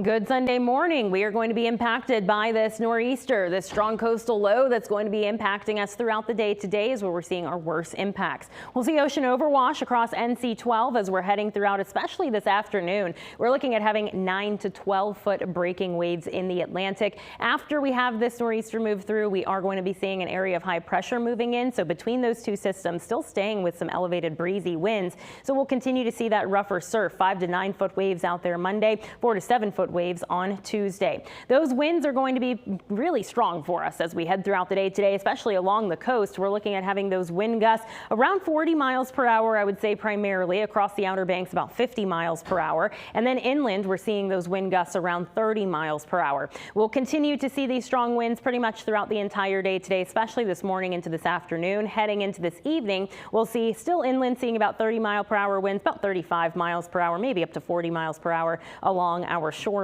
Good Sunday morning. We are going to be impacted by this nor'easter, this strong coastal low that's going to be impacting us throughout the day. Today is where we're seeing our worst impacts. We'll see ocean overwash across NC 12 as we're heading throughout, especially this afternoon. We're looking at having 9 to 12 foot breaking waves in the Atlantic. After we have this nor'easter move through, we are going to be seeing an area of high pressure moving in. So between those two systems, still staying with some elevated breezy winds. So we'll continue to see that rougher surf, 5 to 9 foot waves out there Monday, 4 to 7 foot waves on Tuesday. Those winds are going to be really strong for us as we head throughout the day today, especially along the coast. We're looking at having those wind gusts around 40 miles per hour, I would say primarily across the Outer Banks, about 50 miles per hour. And then inland, we're seeing those wind gusts around 30 miles per hour. We'll continue to see these strong winds pretty much throughout the entire day today, especially this morning into this afternoon. Heading into this evening, we'll see still inland seeing about 30 mile per hour winds, about 35 miles per hour, maybe up to 40 miles per hour along our shorelines.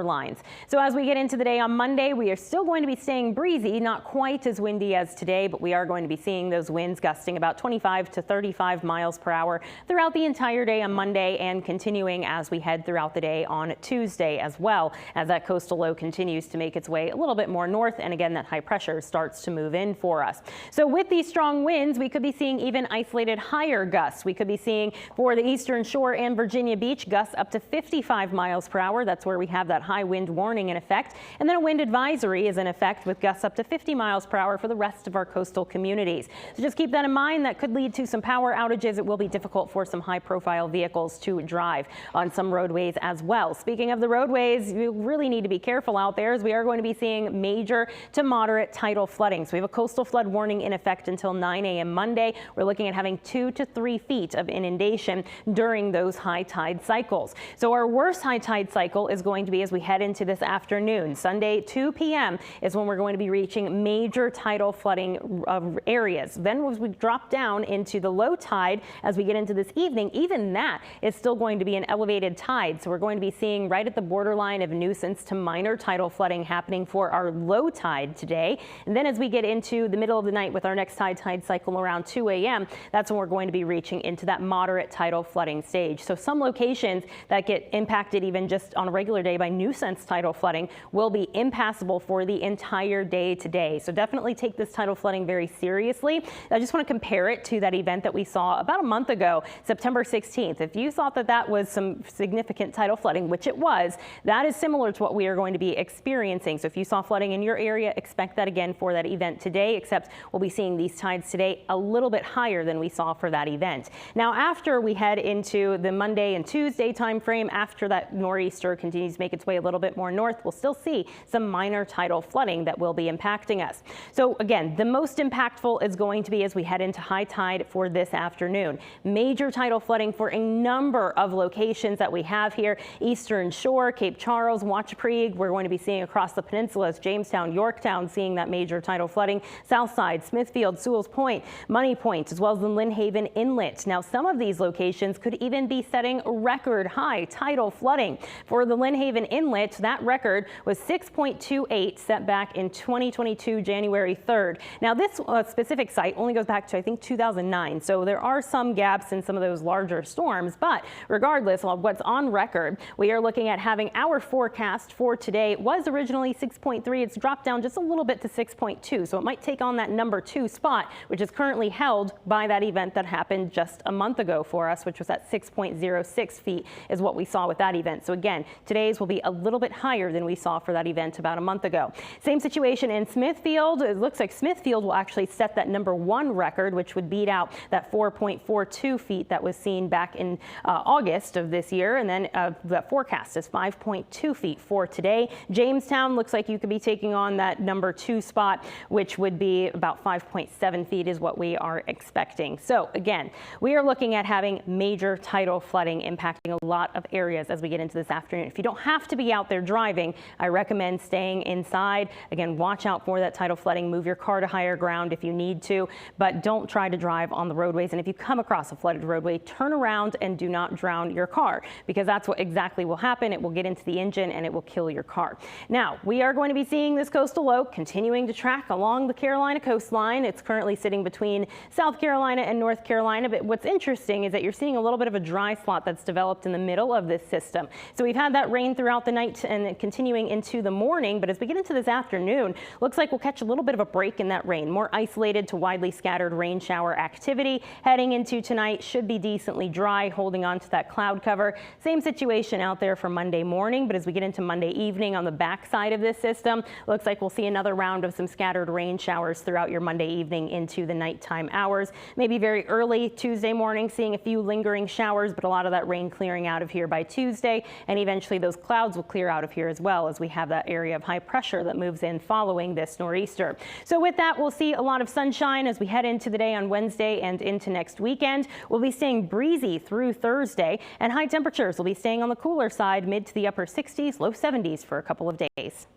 So as we get into the day on Monday, we are still going to be staying breezy, not quite as windy as today, but we are going to be seeing those winds gusting about 25 to 35 miles per hour throughout the entire day on Monday and continuing as we head throughout the day on Tuesday as well, as that coastal low continues to make its way a little bit more north. And again, that high pressure starts to move in for us. So with these strong winds, we could be seeing even isolated higher gusts. We could be seeing for the eastern shore and Virginia Beach gusts up to 55 miles per hour. That's where we have that high wind warning in effect. And then a wind advisory is in effect with gusts up to 50 miles per hour for the rest of our coastal communities. So just keep that in mind. That could lead to some power outages. It will be difficult for some high profile vehicles to drive on some roadways as well. Speaking of the roadways, you really need to be careful out there as we are going to be seeing major to moderate tidal flooding. So we have a coastal flood warning in effect until 9 a.m. Monday. We're looking at having 2 to 3 feet of inundation during those high tide cycles. So our worst high tide cycle is going to be as we head into this afternoon. Sunday 2 p.m. is when we're going to be reaching major tidal flooding areas. Then as we drop down into the low tide as we get into this evening, even that is still going to be an elevated tide. So we're going to be seeing right at the borderline of nuisance to minor tidal flooding happening for our low tide today. And then as we get into the middle of the night with our next high tide cycle around 2 a.m., that's when we're going to be reaching into that moderate tidal flooding stage. So some locations that get impacted even just on a regular day by nuisance tidal flooding will be impassable for the entire day today. So definitely take this tidal flooding very seriously. I just want to compare it to that event that we saw about a month ago, September 16th. If you thought that that was some significant tidal flooding, which it was, that is similar to what we are going to be experiencing. So if you saw flooding in your area, expect that again for that event today, except we'll be seeing these tides today a little bit higher than we saw for that event. Now, after we head into the Monday and Tuesday time frame, after that nor'easter continues to make its way a little bit more north, we'll still see some minor tidal flooding that will be impacting us. So again, the most impactful is going to be as we head into high tide for this afternoon. Major tidal flooding for a number of locations that we have here. Eastern Shore, Cape Charles, Wachapreague, we're going to be seeing across the peninsulas, Jamestown, Yorktown, seeing that major tidal flooding, Southside, Smithfield, Sewell's Point, Money Point, as well as the Lynn Haven Inlet. Now, some of these locations could even be setting record high tidal flooding. For the Lynn Haven Inlet, that record was 6.28 set back in 2022, January 3rd. Now, this specific site only goes back to, I think, 2009. So there are some gaps in some of those larger storms. But regardless of what's on record, we are looking at having our forecast for today was originally 6.3. It's dropped down just a little bit to 6.2. So it might take on that number 2 spot, which is currently held by that event that happened just a month ago for us, which was at 6.06 feet is what we saw with that event. So again, today's will be a little bit higher than we saw for that event about a month ago. Same situation in Smithfield. It looks like Smithfield will actually set that number 1 record, which would beat out that 4.42 feet that was seen back in August of this year. And then the forecast is 5.2 feet for today. Jamestown looks like you could be taking on that number 2 spot, which would be about 5.7 feet is what we are expecting. So again, we are looking at having major tidal flooding impacting a lot of areas as we get into this afternoon. If you don't have to be out there driving, I recommend staying inside. Again, watch out for that tidal flooding. Move your car to higher ground if you need to, but don't try to drive on the roadways. And if you come across a flooded roadway, turn around and do not drown your car, because that's what exactly will happen. It will get into the engine and it will kill your car. Now, we are going to be seeing this coastal low continuing to track along the Carolina coastline. It's currently sitting between South Carolina and North Carolina. But what's interesting is that you're seeing a little bit of a dry slot that's developed in the middle of this system. So we've had that rain throughout the night and continuing into the morning. But as we get into this afternoon, looks like we'll catch a little bit of a break in that rain. More isolated to widely scattered rain shower activity. Heading into tonight should be decently dry, holding on to that cloud cover. Same situation out there for Monday morning. But as we get into Monday evening on the backside of this system, looks like we'll see another round of some scattered rain showers throughout your Monday evening into the nighttime hours. Maybe very early Tuesday morning, seeing a few lingering showers, but a lot of that rain clearing out of here by Tuesday. And eventually those clouds will clear out of here as well, as we have that area of high pressure that moves in following this nor'easter. So with that, we'll see a lot of sunshine as we head into the day on Wednesday and into next weekend. We'll be staying breezy through Thursday, and high temperatures will be staying on the cooler side, mid to the upper 60s, low 70s for a couple of days.